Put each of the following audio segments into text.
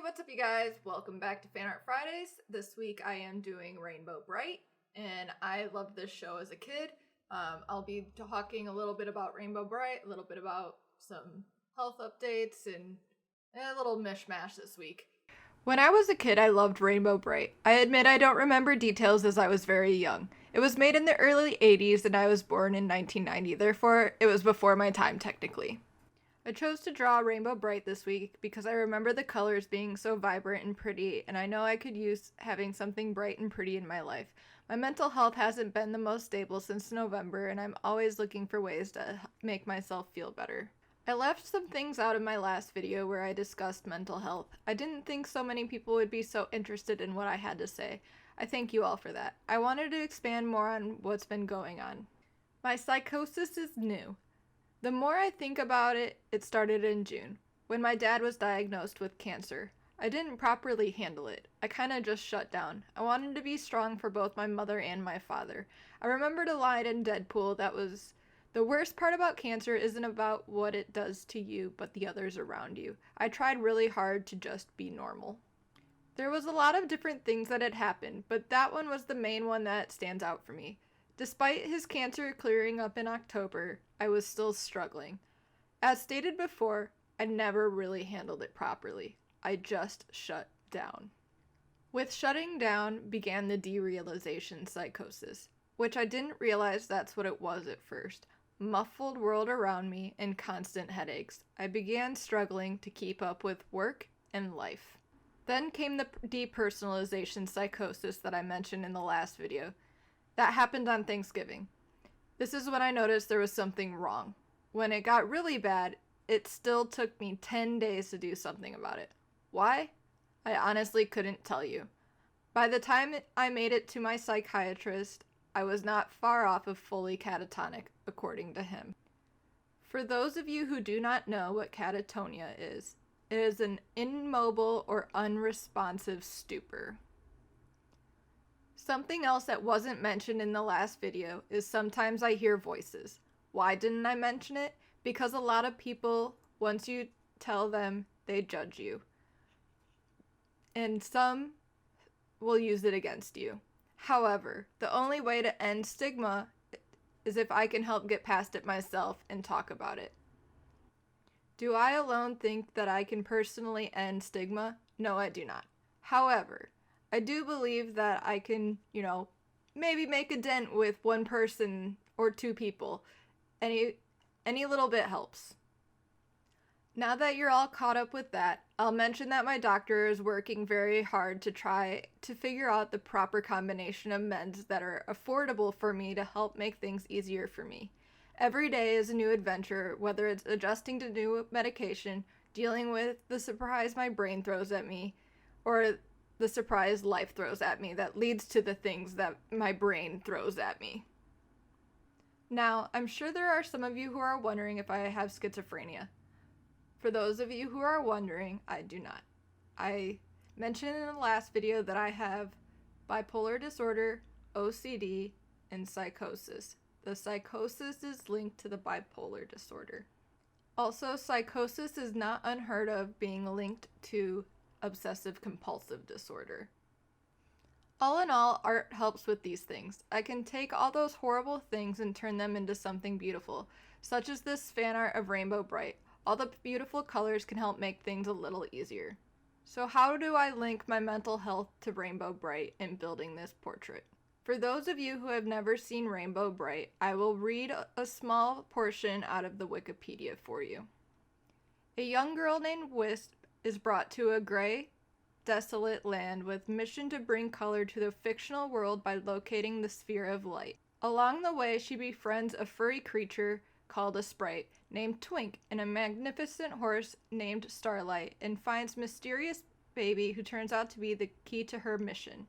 What's up, you guys? Welcome back to Fan Art Fridays. This week I am doing Rainbow Brite, and I loved this show as a kid. I'll be talking a little bit about Rainbow Brite, a little bit about some health updates, and a little mishmash this week. When I was a kid, I loved Rainbow Brite. I admit I don't remember details as I was very young. It was made in the early 80s and I was born in 1990, therefore it was before my time technically. I chose to draw Rainbow Brite this week because I remember the colors being so vibrant and pretty, and I know I could use having something bright and pretty in my life. My mental health hasn't been the most stable since November, and I'm always looking for ways to make myself feel better. I left some things out of my last video where I discussed mental health. I didn't think so many people would be so interested in what I had to say. I thank you all for that. I wanted to expand more on what's been going on. My psychosis is new. The more I think about it, it started in June, when my dad was diagnosed with cancer. I didn't properly handle it. I kinda just shut down. I wanted to be strong for both my mother and my father. I remembered a line in Deadpool that was, "The worst part about cancer isn't about what it does to you, but the others around you." I tried really hard to just be normal. There was a lot of different things that had happened, but that one was the main one that stands out for me. Despite his cancer clearing up in October, I was still struggling. As stated before, I never really handled it properly. I just shut down. With shutting down began the derealization psychosis, which I didn't realize that's what it was at first. Muffled world around me and constant headaches. I began struggling to keep up with work and life. Then came the depersonalization psychosis that I mentioned in the last video. That happened on Thanksgiving. This is when I noticed there was something wrong. When it got really bad, it still took me 10 days to do something about it. Why? I honestly couldn't tell you. By the time I made it to my psychiatrist, I was not far off of fully catatonic, according to him. For those of you who do not know what catatonia is, it is an immobile or unresponsive stupor. Something else that wasn't mentioned in the last video is sometimes I hear voices. Why didn't I mention it? Because a lot of people, once you tell them, they judge you. And some will use it against you. However, the only way to end stigma is if I can help get past it myself and talk about it. Do I alone think that I can personally end stigma? No, I do not. However, I do believe that I can, maybe make a dent with one person or two people. Any little bit helps. Now that you're all caught up with that, I'll mention that my doctor is working very hard to try to figure out the proper combination of meds that are affordable for me to help make things easier for me. Every day is a new adventure, whether it's adjusting to new medication, dealing with the surprise my brain throws at me, or the surprise life throws at me that leads to the things that my brain throws at me. Now, I'm sure there are some of you who are wondering if I have schizophrenia. For those of you who are wondering, I do not. I mentioned in the last video that I have bipolar disorder, OCD, and psychosis. The psychosis is linked to the bipolar disorder. Also, psychosis is not unheard of being linked to obsessive compulsive disorder. All in all, art helps with these things. I can take all those horrible things and turn them into something beautiful, such as this fan art of Rainbow Brite. All the beautiful colors can help make things a little easier. So how do I link my mental health to Rainbow Brite in building this portrait? For those of you who have never seen Rainbow Brite, I will read a small portion out of the Wikipedia for you. A young girl named Wisp is brought to a gray, desolate land with mission to bring color to the fictional world by locating the sphere of light. Along the way, she befriends a furry creature called a sprite named Twink and a magnificent horse named Starlight, and finds mysterious baby who turns out to be the key to her mission.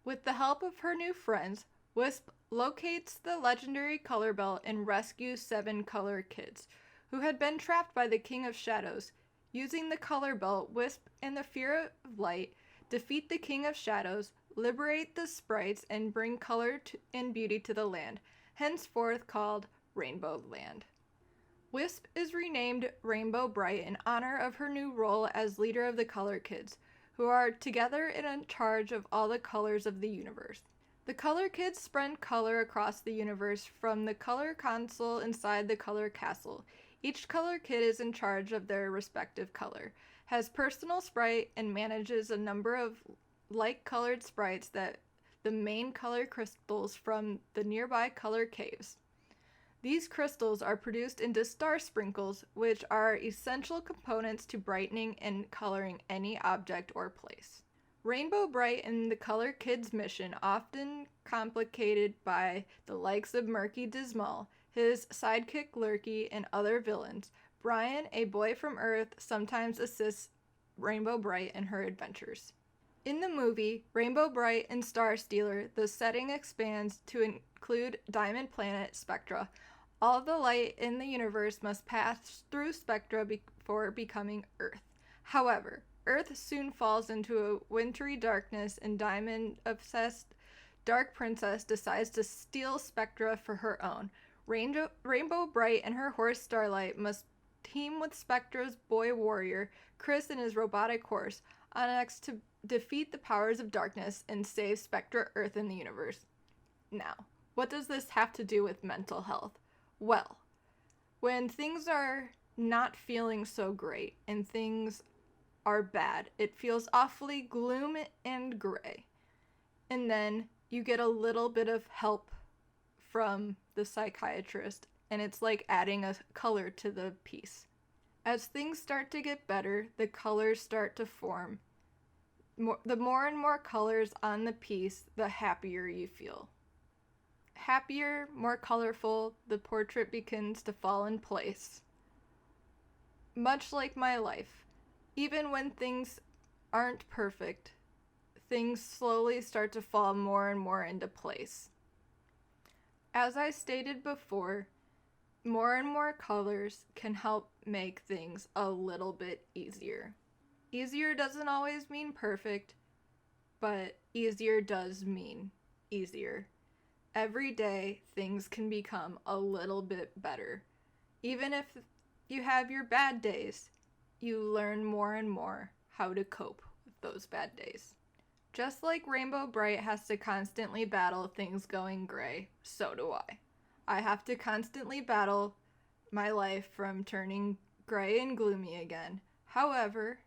With the help of her new friends, Wisp locates the legendary color belt and rescues 7 color kids who had been trapped by the King of Shadows. Using the color belt, Wisp and the Fear of Light defeat the King of Shadows, liberate the sprites, and bring color and beauty to the land, henceforth called Rainbow Land. Wisp is renamed Rainbow Brite in honor of her new role as leader of the Color Kids, who are together and in charge of all the colors of the universe. The Color Kids spread color across the universe from the color console inside the color castle. Each color kid is in charge of their respective color, has personal sprite, and manages a number of like-colored sprites that the main color crystals from the nearby color caves. These crystals are produced into star sprinkles, which are essential components to brightening and coloring any object or place. Rainbow Brite and the Color Kids' mission often complicated by the likes of Murky Dismal, his sidekick Lurky, and other villains. Brian, a boy from Earth, sometimes assists Rainbow Brite in her adventures. In the movie Rainbow Brite and Star Stealer, the setting expands to include Diamond Planet Spectra. All the light in the universe must pass through Spectra before becoming Earth. However, Earth soon falls into a wintry darkness, and Diamond-obsessed Dark Princess decides to steal Spectra for her own. Rainbow Brite and her horse Starlight must team with Spectra's boy warrior, Chris, and his robotic horse, Onyx, to defeat the powers of darkness and save Spectra, Earth, and the universe. Now, what does this have to do with mental health? Well, when things are not feeling so great and things are bad, it feels awfully gloom and gray. And then you get a little bit of help from the psychiatrist, and it's like adding a color to the piece. As things start to get better, the colors start to form. The more and more colors on the piece, the happier you feel. Happier, more colorful, the portrait begins to fall in place. Much like my life, even when things aren't perfect, things slowly start to fall more and more into place. As I stated before, more and more colors can help make things a little bit easier. Easier doesn't always mean perfect, but easier does mean easier. Every day, things can become a little bit better. Even if you have your bad days, you learn more and more how to cope with those bad days. Just like Rainbow Brite has to constantly battle things going gray, so do I. I have to constantly battle my life from turning gray and gloomy again. However,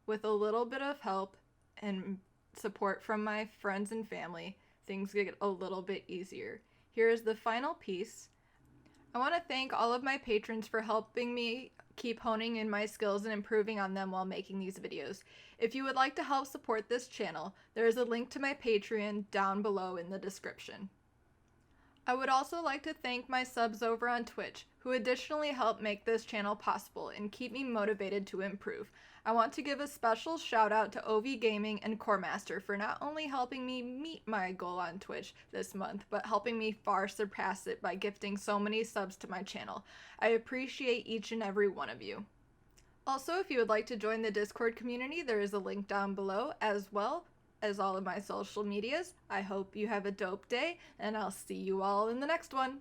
with a little bit of help and support from my friends and family, things get a little bit easier. Here is the final piece. I want to thank all of my patrons for helping me keep honing in my skills and improving on them while making these videos. If you would like to help support this channel, there is a link to my Patreon down below in the description. I would also like to thank my subs over on Twitch, who additionally help make this channel possible and keep me motivated to improve. I want to give a special shout out to OV Gaming and Coremaster for not only helping me meet my goal on Twitch this month, but helping me far surpass it by gifting so many subs to my channel. I appreciate each and every one of you. Also, if you would like to join the Discord community, there is a link down below, as well as all of my social medias. I hope you have a dope day, and I'll see you all in the next one.